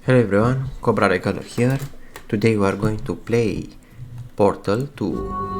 Hello everyone, Cobra Regaler here. Today we are going to play Portal 2.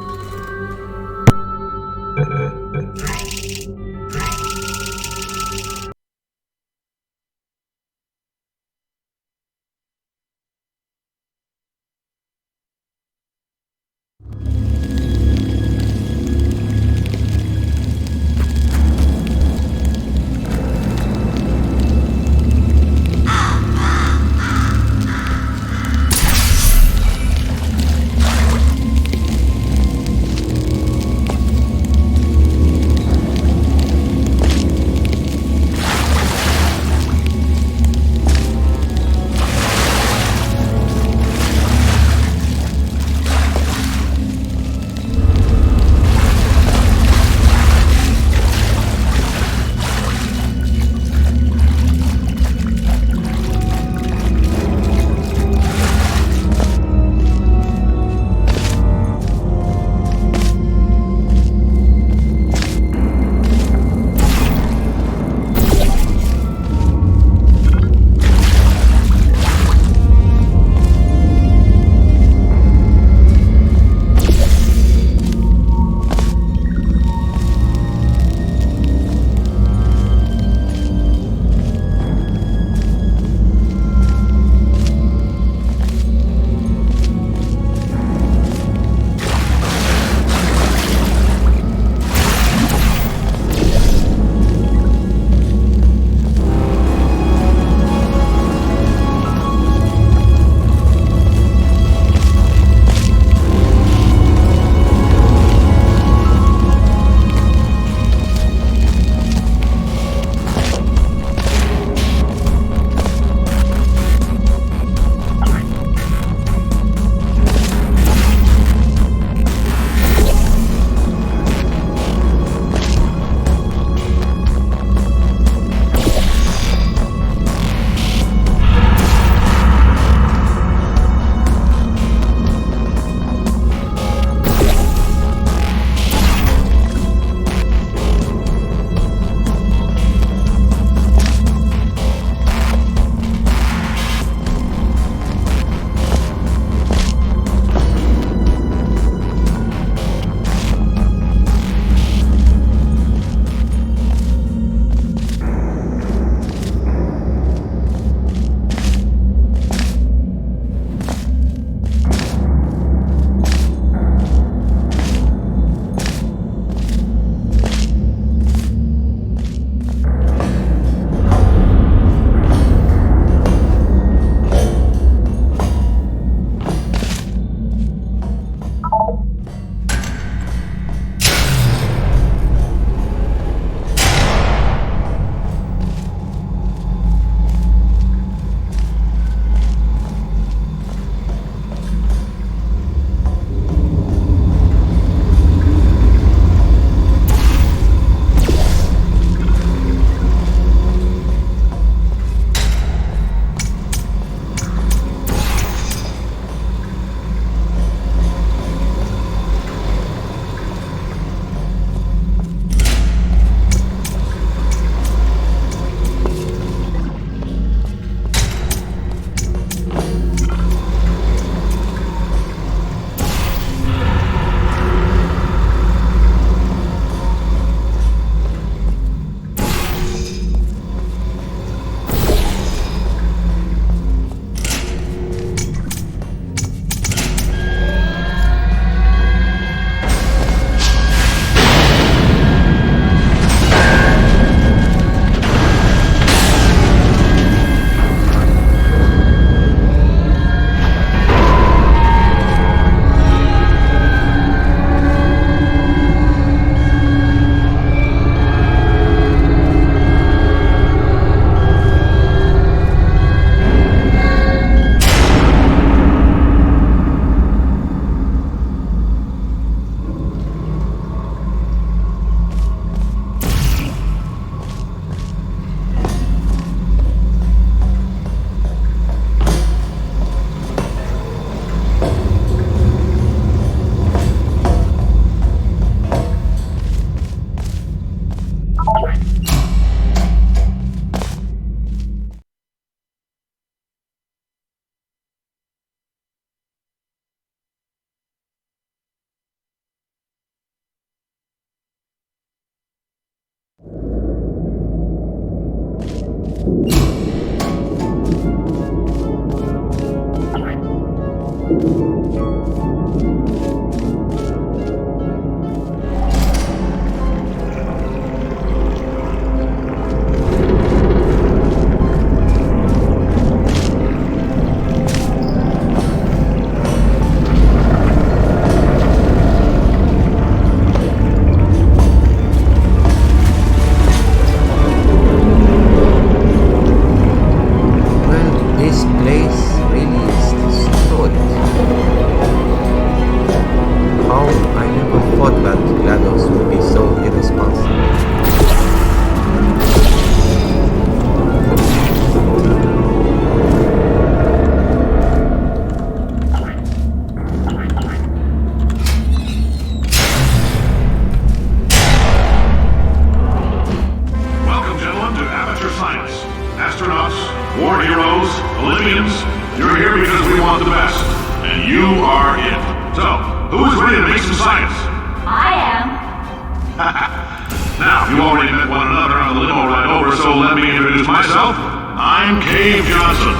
Now, you already met one another on the limo ride over, so let me introduce myself. I'm Cave Johnson.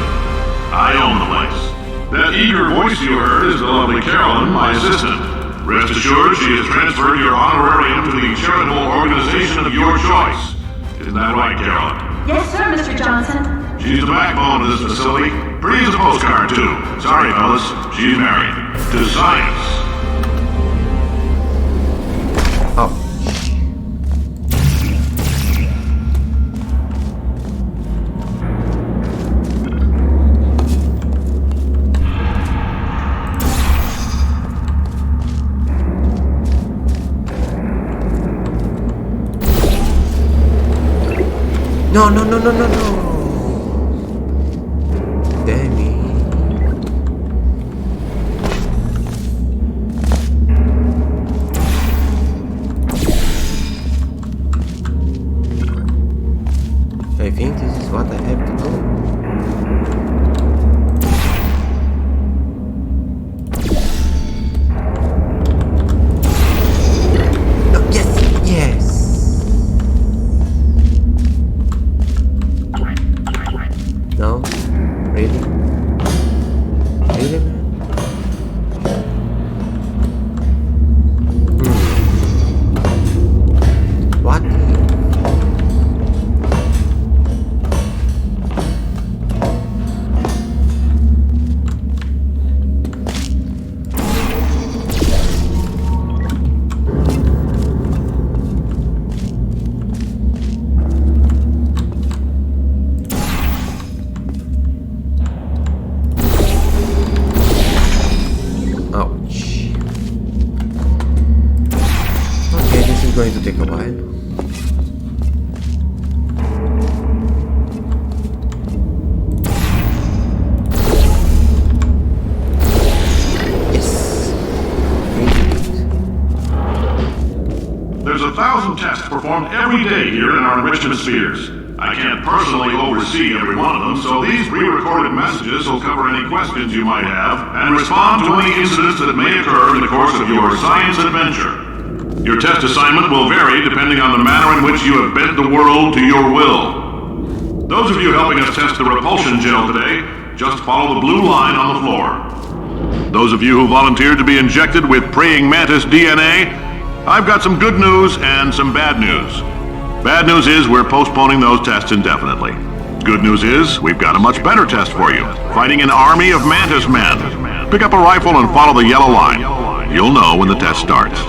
I own the place. That eager voice you heard is the lovely Carolyn, my assistant. Rest assured, she has transferred your honorarium to the charitable organization of your choice. Isn't that right, Carolyn? Yes, sir, Mr. Johnson. She's the backbone of this facility. Pretty as a postcard, too. Sorry, fellas. She's married. To science. Oh. No, no, no, no, no, no. Damn it. I think this is what I have to do. No, yes, yes. No? Really? Really, man? What? Ouch. Okay, this is going to take a while. Yes. There's 1,000 tests performed every day here in our enrichment spheres. I can't personally oversee every one of them, so these pre-recorded messages will cover any questions you might have and respond to any incidents that may occur in the course of your science adventure. Your test assignment will vary depending on the manner in which you have bent the world to your will. Those of you helping us test the repulsion gel today, just follow the blue line on the floor. Those of you who volunteered to be injected with praying mantis DNA, I've got some good news and some bad news. Bad news is we're postponing those tests indefinitely. Good news is we've got a much better test for you. Fighting an army of mantis men. Pick up a rifle and follow the yellow line. You'll know when the test starts.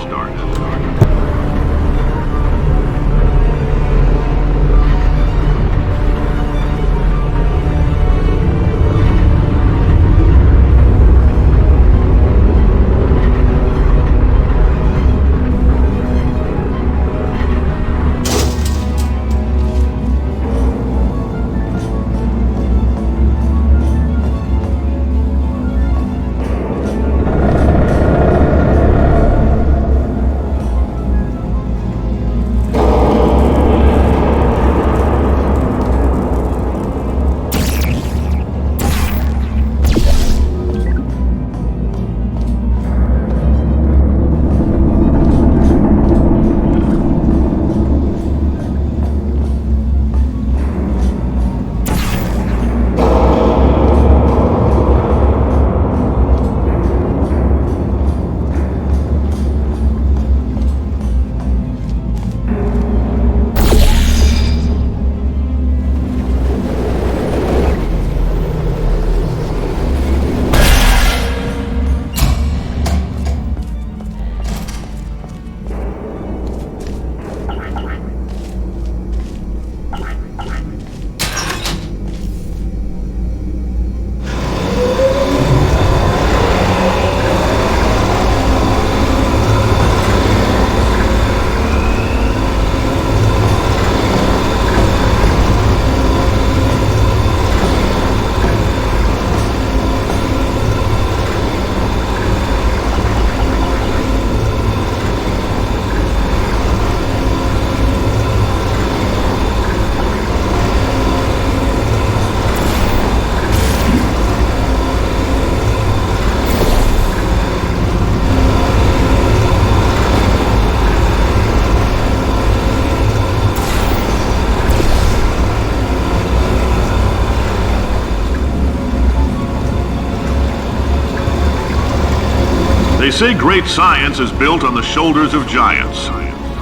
They say great science is built on the shoulders of giants.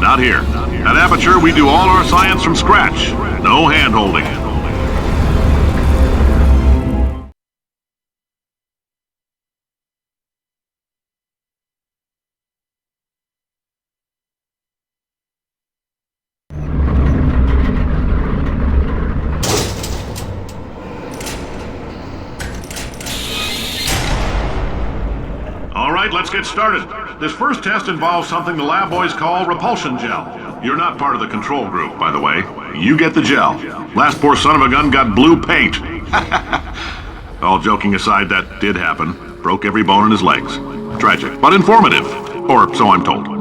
Not here. At Aperture, we do all our science from scratch. No hand-holding. Alright, let's get started. This first test involves something the lab boys call repulsion gel. You're not part of the control group, by the way. You get the gel. Last poor son of a gun got blue paint. All joking aside, that did happen. Broke every bone in his legs. Tragic, but informative. Or so I'm told.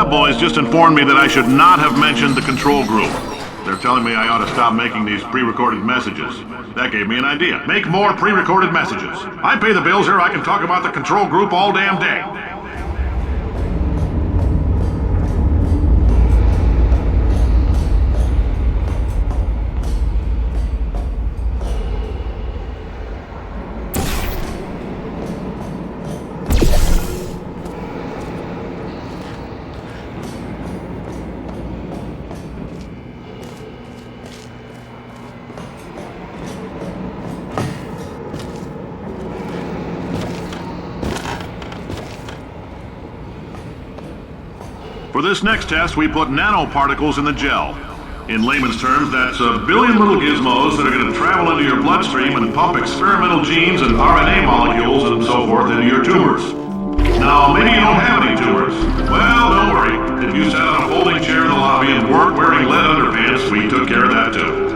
Boys just informed me that I should not have mentioned the control group. They're telling me I ought to stop making these pre-recorded messages. That gave me an idea. Make more pre-recorded messages. I pay the bills here, I can talk about the control group all damn day. For this next test, we put nanoparticles in the gel. In layman's terms, that's a billion little gizmos that are going to travel into your bloodstream and pump experimental genes and RNA molecules and so forth into your tumors. Now, maybe you don't have any tumors. Well, don't worry. If you sat on a folding chair in the lobby and weren't wearing lead underpants, we took care of that too.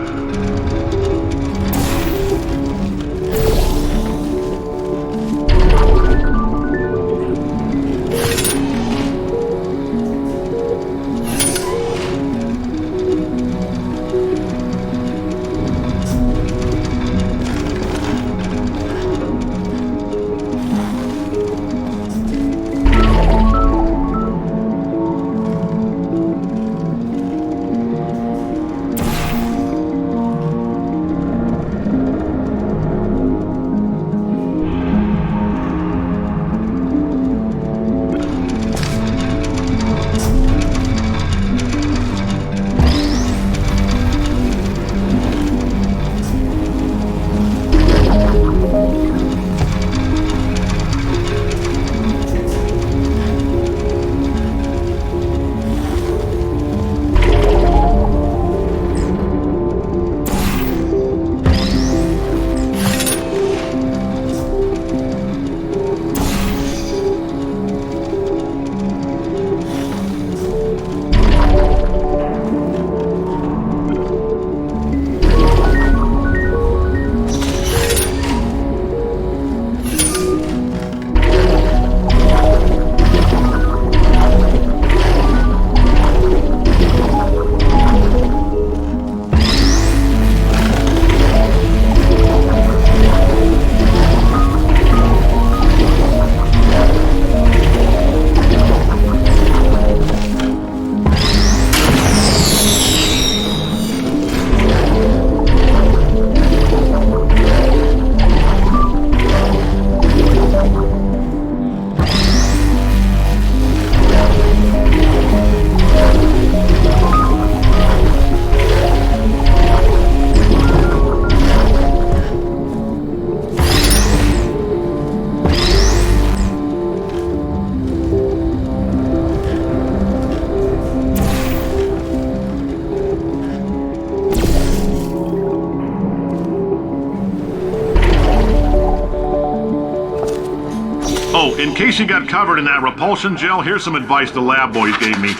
Oh, in case you got covered in that repulsion gel, here's some advice the lab boys gave me.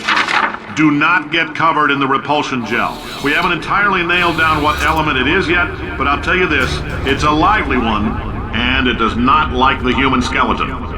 do not get covered in the repulsion gel. We haven't entirely nailed down what element it is yet, but I'll tell you this, it's a lively one, and it does not like the human skeleton.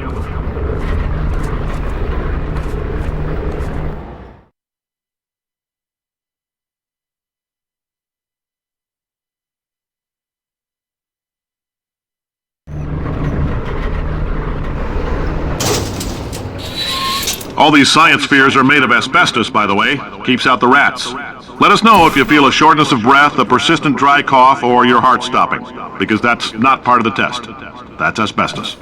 All these science spheres are made of asbestos, by the way. Keeps out the rats. Let us know if you feel a shortness of breath, a persistent dry cough, or your heart stopping, because that's not part of the test. That's asbestos.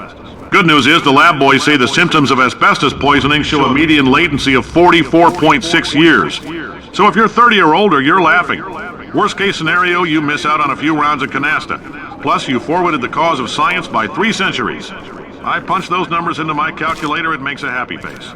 Good news is the lab boys say the symptoms of asbestos poisoning show a median latency of 44.6 years. So if you're 30 or older, you're laughing. Worst case scenario, you miss out on a few rounds of canasta. Plus, you forwarded the cause of science by 3 centuries. I punch those numbers into my calculator, it makes a happy face.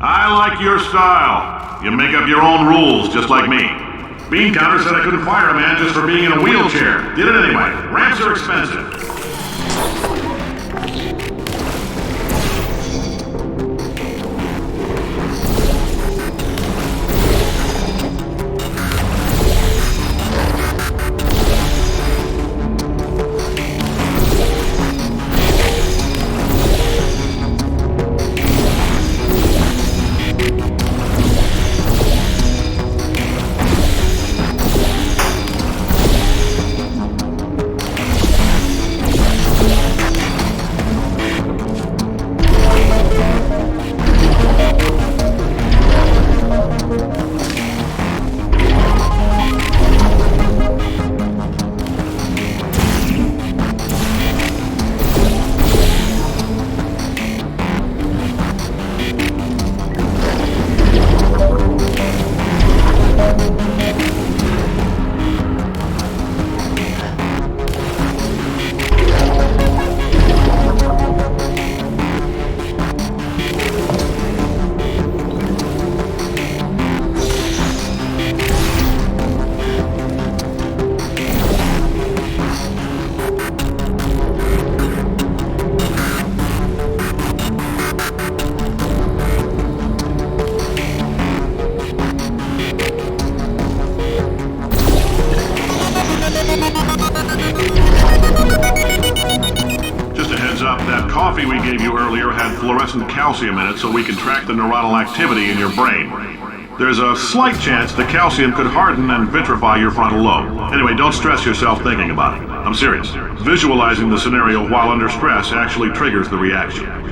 I like your style. You make up your own rules, just like me. Bean Counter said I couldn't fire a man just for being in a wheelchair. Did it anyway. Ramps are expensive. That coffee we gave you earlier had fluorescent calcium in it so we can track the neuronal activity in your brain. There's a slight chance the calcium could harden and vitrify your frontal lobe. Anyway, don't stress yourself thinking about it. I'm serious. Visualizing the scenario while under stress actually triggers the reaction.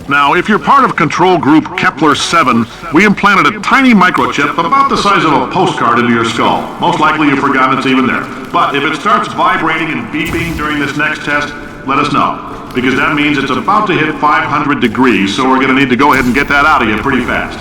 Now, if you're part of control group Kepler-7, we implanted a tiny microchip about the size of a postcard into your skull. Most likely you've forgotten it's even there. But if it starts vibrating and beeping during this next test, let us know. Because that means it's about to hit 500 degrees, so we're going to need to go ahead and get that out of you pretty fast.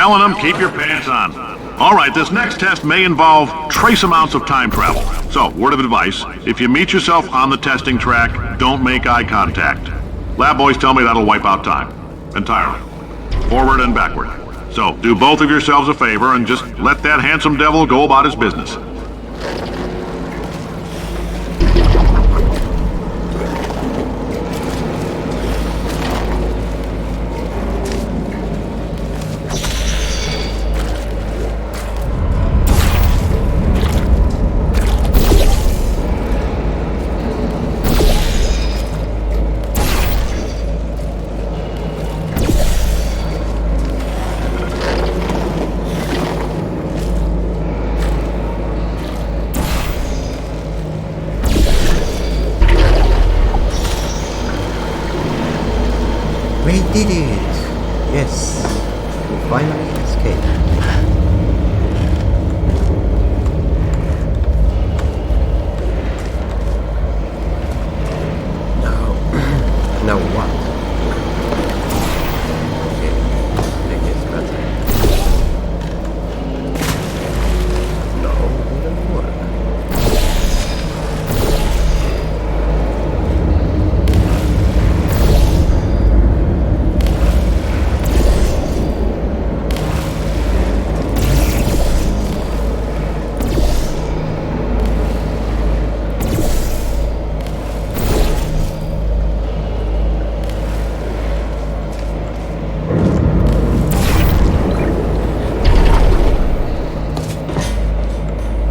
telling them, keep your pants on. All right, this next test may involve trace amounts of time travel. So, word of advice, if you meet yourself on the testing track, don't make eye contact. Lab boys tell me that'll wipe out time. Entirely. Forward and backward. So, do both of yourselves a favor and just let that handsome devil go about his business. We did it! Yes! We finally escaped. Now what? Okay, I guess that's it. No, it didn't work.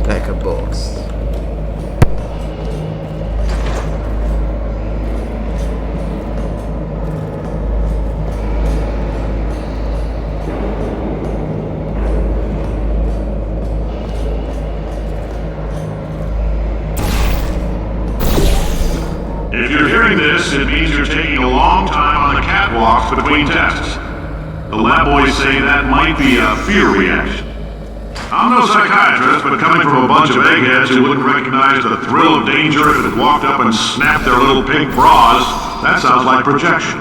Like a box. If you're hearing this, it means you're taking a long time on the catwalks between tests. The lab boys say that might be a fear reaction. I'm no psychiatrist, but coming from a bunch of eggheads who wouldn't recognize the thrill of danger if it had walked up and snapped their little pink bras, that sounds like projection.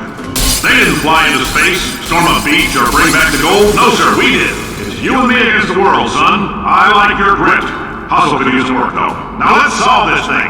They didn't fly into space, storm a beach, or bring back the gold. No, sir, we did. It's you and me against the world, son. I like your grit. Hustle could use some work, though. Now let's solve this thing.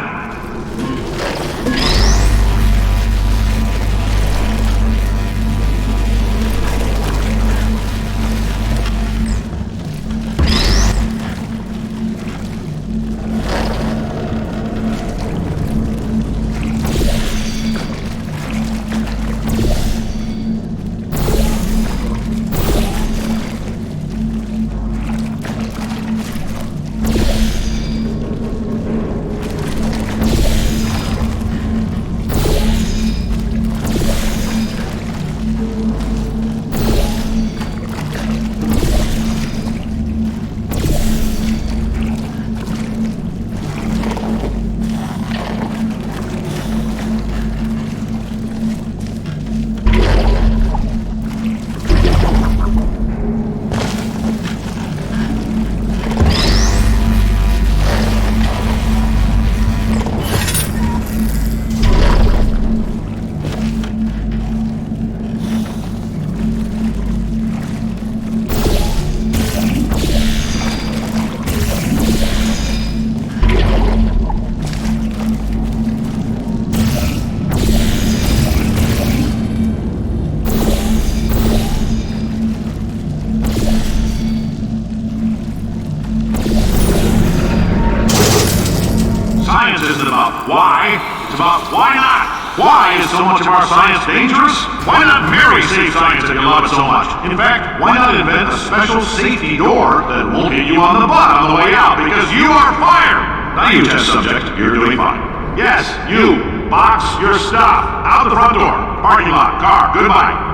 Science isn't about why, it's about why not. Why is so much of our science dangerous? Why not marry safe science if you love it so much? In fact, why not invent a special safety door that won't hit you on the butt on the way out because you are fired? Now you test subject, you're doing fine. Yes, you, box your stuff, out the front door, parking lot, car, goodbye.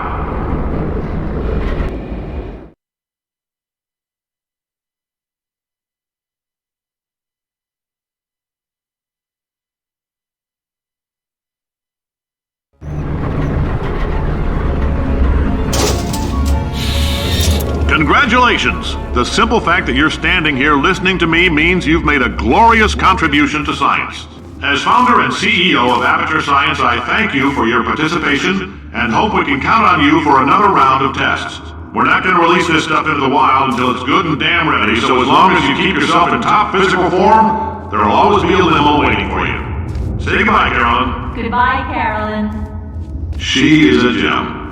Congratulations! The simple fact that you're standing here listening to me means you've made a glorious contribution to science. As founder and CEO of Aperture Science, I thank you for your participation and hope we can count on you for another round of tests. We're not going to release this stuff into the wild until it's good and damn ready, so as long as you keep yourself in top physical form, there'll always be a limo waiting for you. Say goodbye, Carolyn. Goodbye, Carolyn. She is a gem.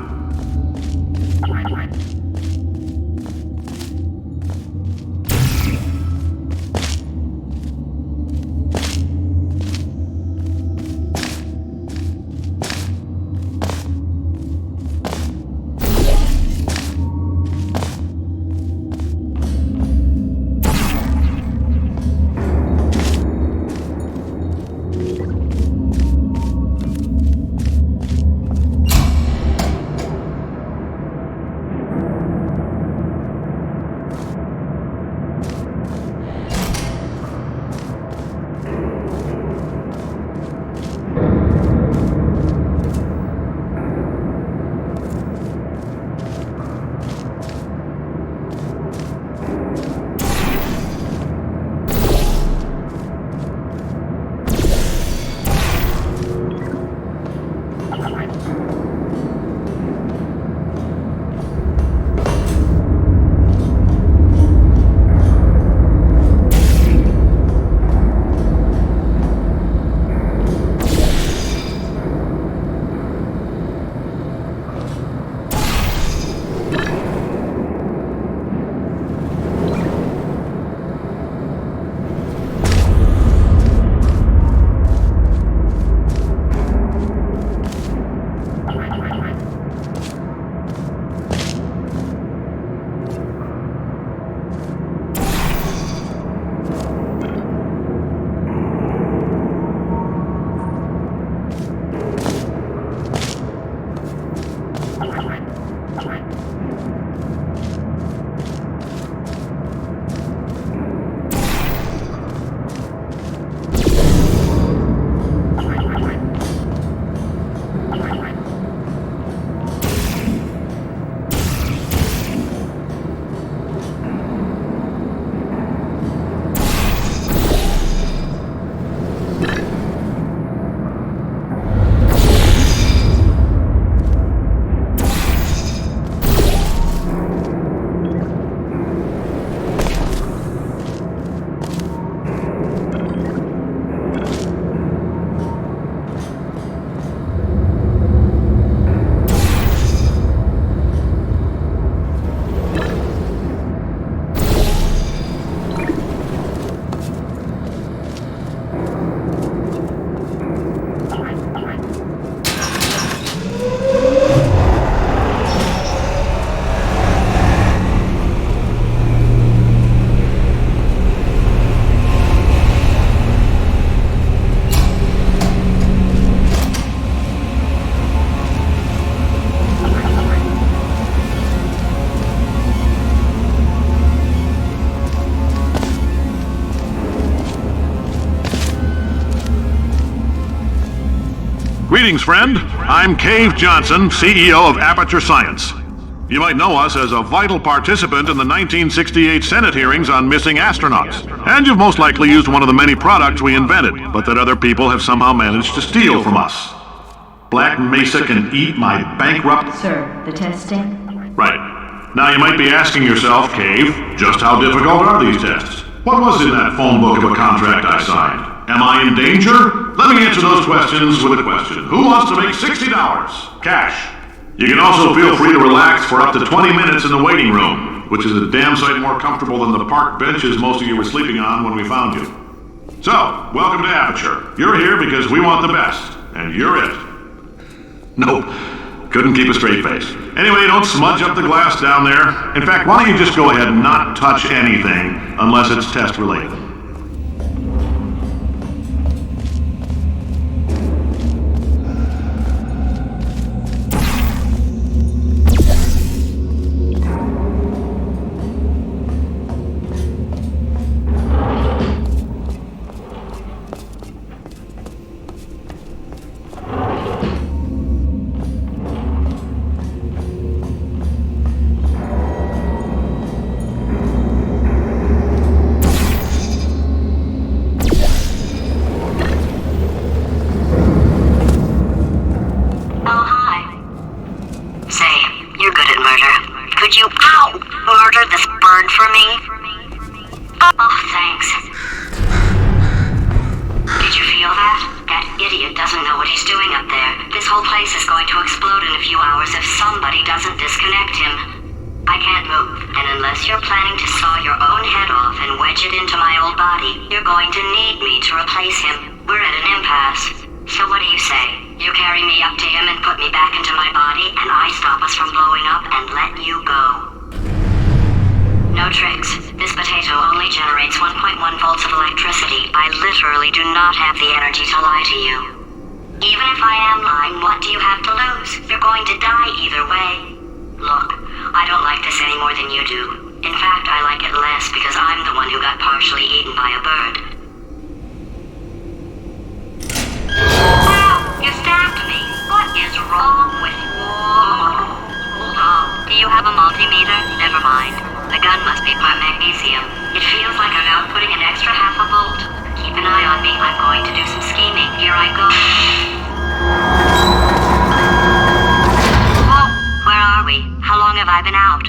Greetings, friend. I'm Cave Johnson, CEO of Aperture Science. You might know us as a vital participant in the 1968 Senate hearings on missing astronauts. And you've most likely used one of the many products we invented, but that other people have somehow managed to steal from us. Black Mesa can eat my bankrupt... Sir, the testing? Right. Now you might be asking yourself, Cave, just how difficult are these tests? What was in that phone book of a contract I signed? Am I in danger? Let me answer those questions with a question. Who wants to make $60? Cash. You can also feel free to relax for up to 20 minutes in the waiting room, which is a damn sight more comfortable than the park benches most of you were sleeping on when we found you. So, welcome to Aperture. You're here because we want the best, and you're it. Nope. Couldn't keep a straight face. Anyway, don't smudge up the glass down there. In fact, why don't you just go ahead and not touch anything unless it's test related. feel that? That idiot doesn't know what he's doing up there. This whole place is going to explode in a few hours if somebody doesn't disconnect him. I can't move, and unless you're planning to saw your own head off and wedge it into my old body, you're going to need me to replace him. We're at an impasse. So what do you say? You carry me up to him and put me back into my body, and I stop us from blowing up and let you go. No tricks. This potato only generates 1.1 volts of electricity. I literally do not have the energy to lie to you. Even if I am lying, what do you have to lose? You're going to die either way. Look, I don't like this any more than you do. In fact, I like it less because I'm the one who got partially eaten by a bird. Ow! You stabbed me! What is wrong with you? Oh, do you have a multimeter? Never mind. The gun must be part magnesium. It feels like I'm outputting an extra half a volt. Keep an eye on me. I'm going to do some scheming. Here I go. Whoa! Where are we? How long have I been out?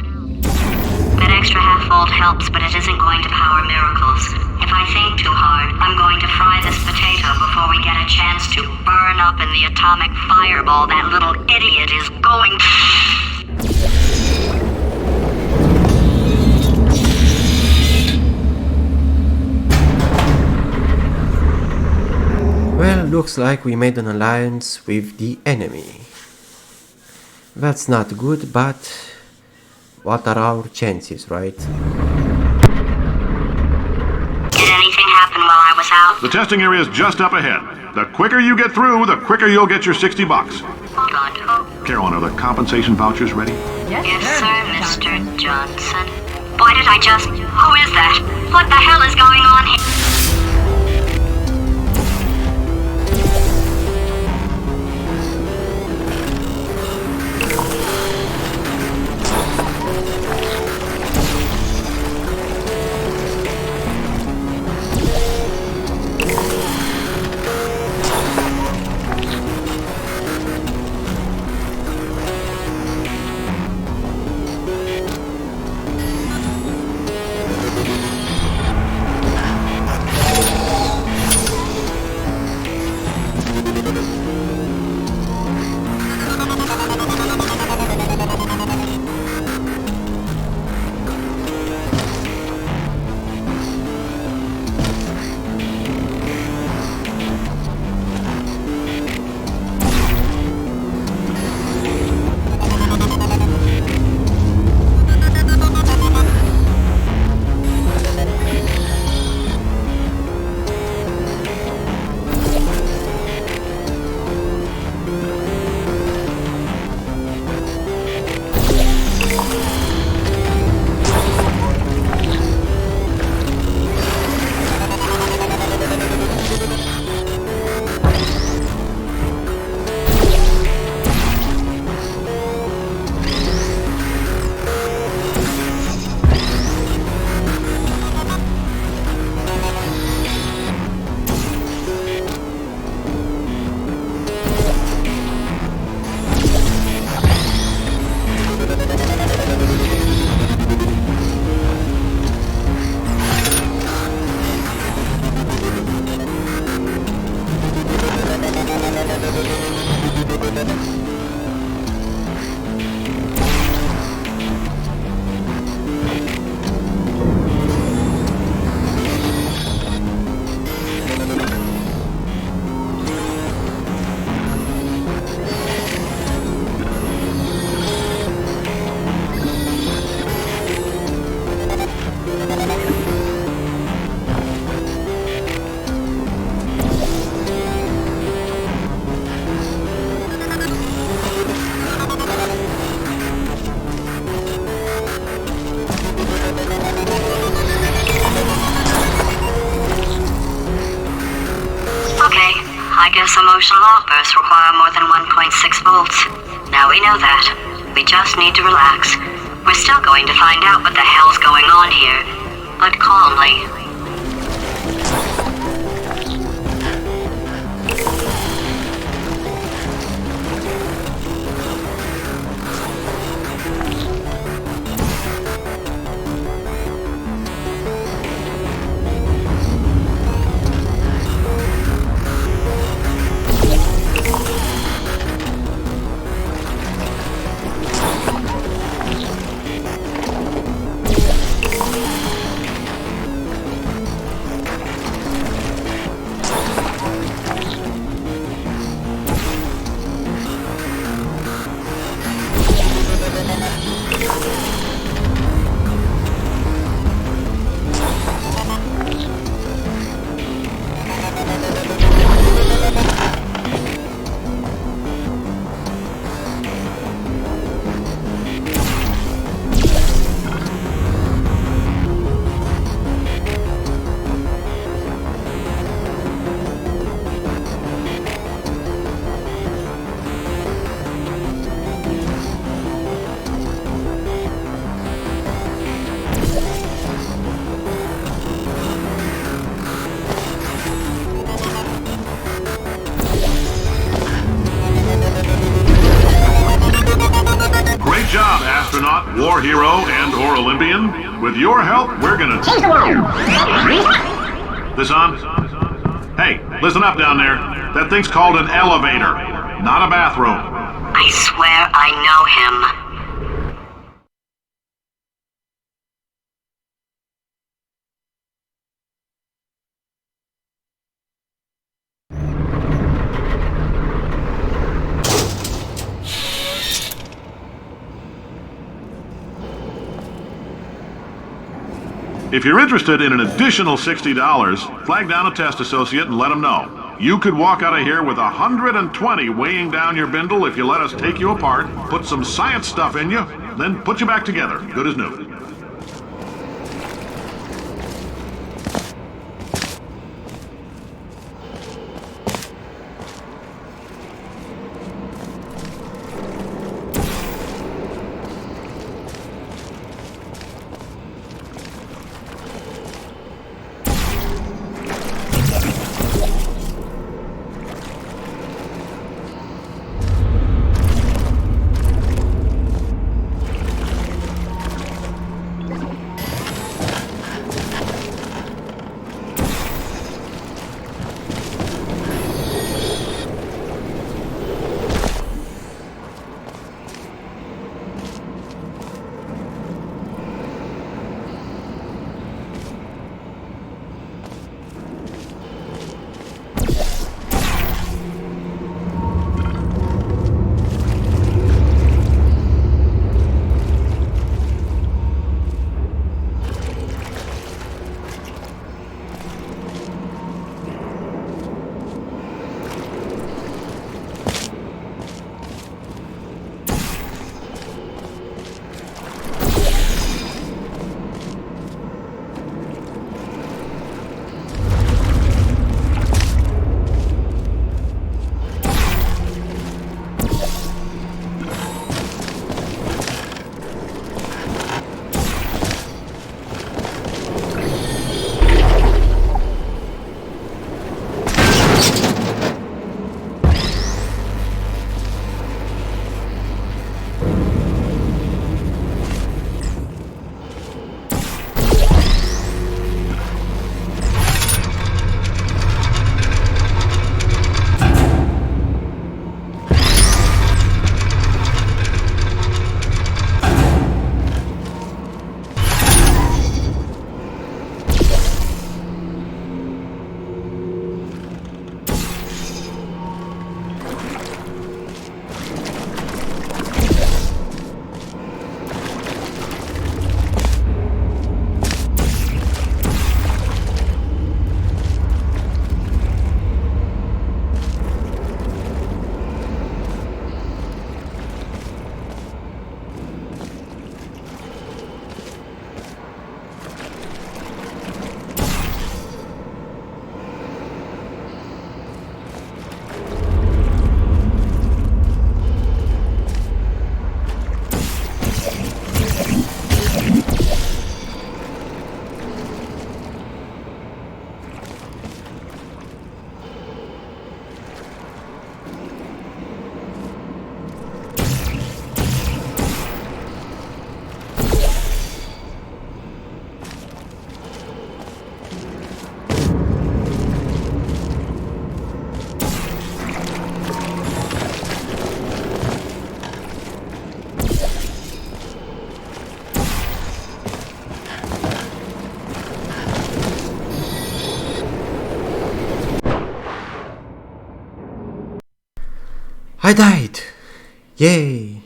That extra half volt helps, but it isn't going to power miracles. If I think too hard, I'm going to fry this potato before we get a chance to burn up in the atomic fireball that little idiot is going. Well, looks like we made an alliance with the enemy. That's not good, but what are our chances, right? Did anything happen while I was out? The testing area is just up ahead. The quicker you get through, the quicker you'll get your $60. Hold on. Carolyn, are the compensation vouchers ready? Yes, sir, Mr. Johnson. Boy, did I just... Who is that? What the hell is going on here? Emotional outbursts require more than 1.6 volts. Now we know that. We just need to relax. We're still going to find out what the hell's going on here, but calmly. sure, Olympian. With your help, we're gonna change the world. This on? Hey, listen up down there. That thing's called an elevator, not a bathroom. I swear I know him. If you're interested in an additional $60, flag down a test associate and let them know. You could walk out of here with 120 weighing down your bindle if you let us take you apart, put some science stuff in you, then put you back together, good as new. I died! Yay!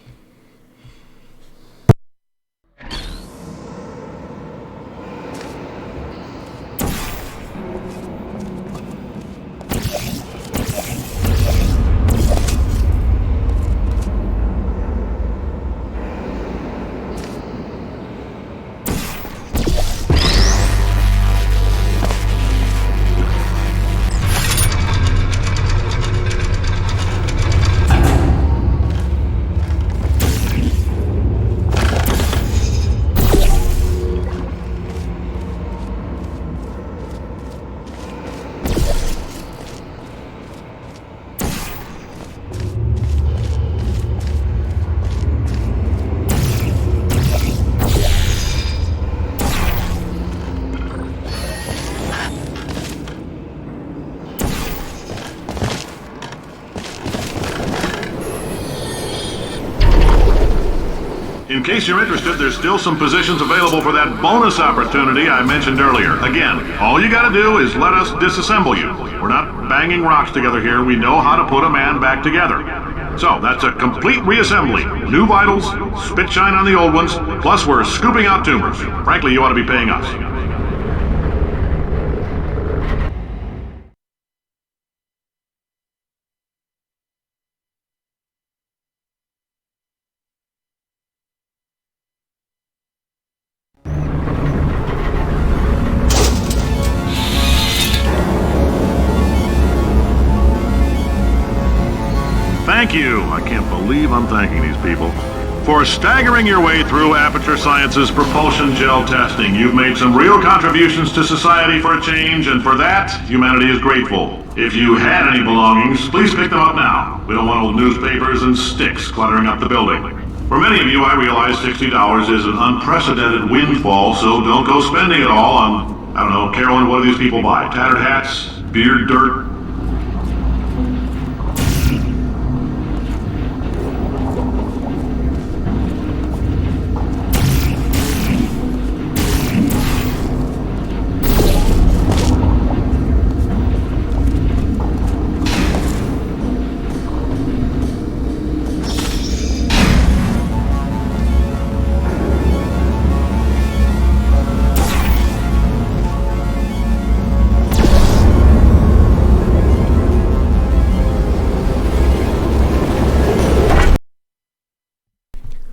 In case you're interested, there's still some positions available for that bonus opportunity I mentioned earlier. Again, all you gotta do is let us disassemble you. We're not banging rocks together here. We know how to put a man back together. So, that's a complete reassembly. New vitals, spit shine on the old ones, plus we're scooping out tumors. Frankly, you ought to be paying us. Thank you, I can't believe I'm thanking these people, for staggering your way through Aperture Science's propulsion gel testing. You've made some real contributions to society for a change, and for that, humanity is grateful. If you had any belongings, please pick them up now. We don't want old newspapers and sticks cluttering up the building. For many of you, I realize $60 is an unprecedented windfall, so don't go spending it all on, I don't know, Carolyn, what do these people buy? Tattered hats? Beard dirt?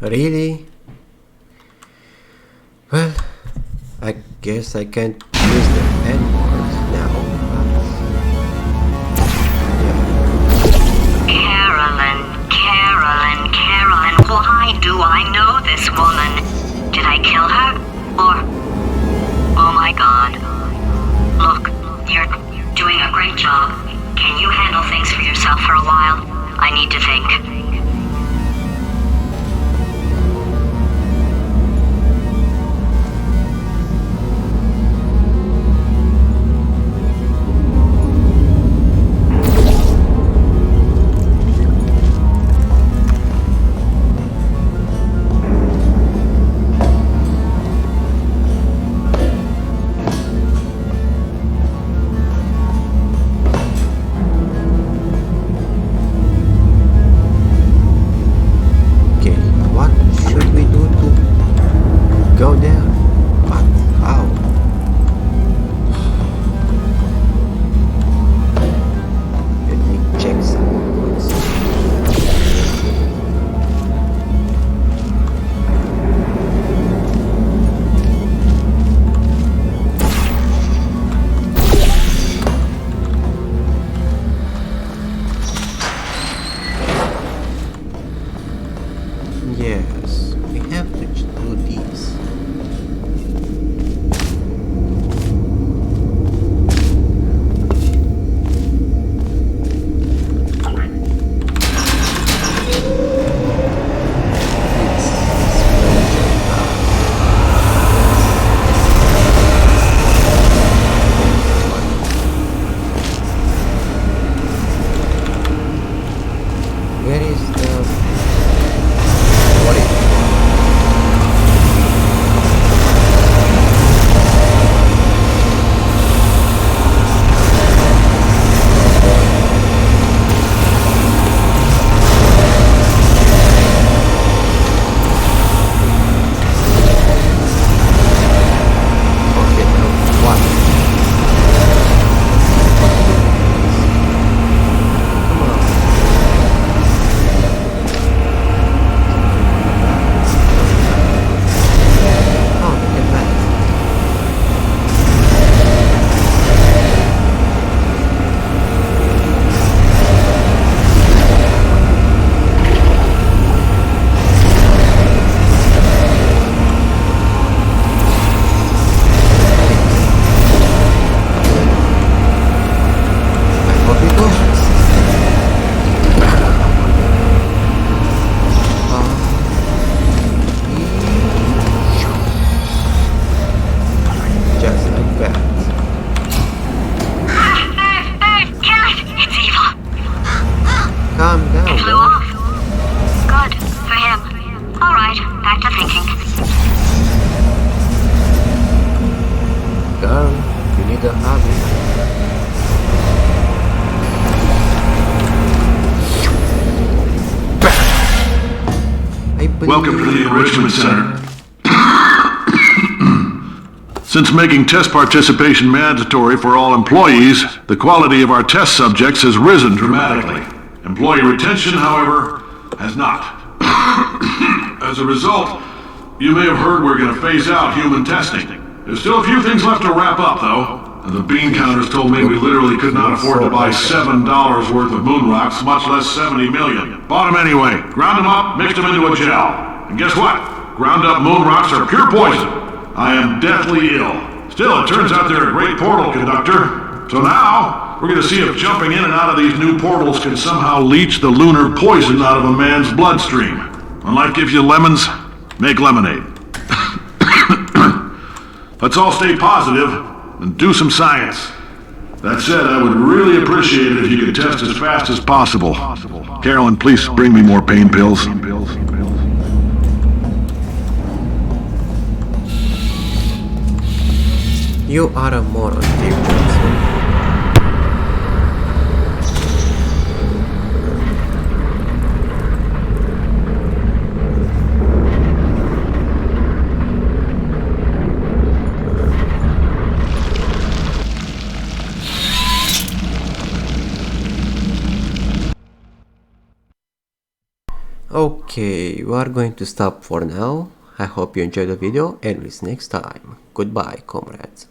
Really? Well, I guess I can't use the N-word now. Carolyn, why do I know this woman? Did I kill her? Or... Oh my god. Look, you're doing a great job. Can you handle things for yourself for a while? I need to think. Welcome to the Enrichment Center. Since making test participation mandatory for all employees, the quality of our test subjects has risen dramatically. Employee retention, however, has not. As a result, you may have heard we're going to phase out human testing. There's still a few things left to wrap up, though. And the bean counters told me we literally could not afford to buy $7 worth of moon rocks, much less 70 million. Bought them anyway, ground them up, mixed them into a gel. And guess what? Ground up moon rocks are pure poison. I am deathly ill. Still, it turns out they're a great portal conductor. So now, we're going to see if jumping in and out of these new portals can somehow leach the lunar poison out of a man's bloodstream. When life gives you lemons, make lemonade. Let's all stay positive and do some science. That said, I would really appreciate it if you could test as fast as possible. Carolyn, please bring me more pain pills. You are a moron, David. Okay, we are going to stop for now. I hope you enjoyed the video and we'll see you next time. Goodbye, comrades.